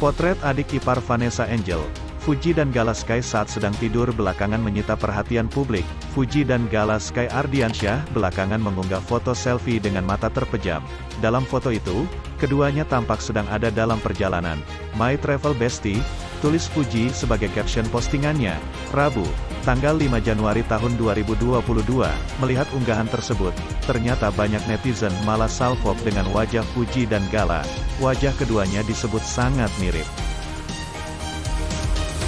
Potret adik ipar Vanessa Angel, Fuji dan Gala Sky saat sedang tidur belakangan menyita perhatian publik. Fuji dan Gala Sky Ardiansyah belakangan mengunggah foto selfie dengan mata terpejam. Dalam foto itu, keduanya tampak sedang ada dalam perjalanan. My Travel Bestie, tulis Fuji sebagai caption postingannya, Rabu, tanggal 5 Januari tahun 2022. Melihat unggahan tersebut, ternyata banyak netizen malah salfok dengan wajah Fuji dan Gala. Wajah keduanya disebut sangat mirip.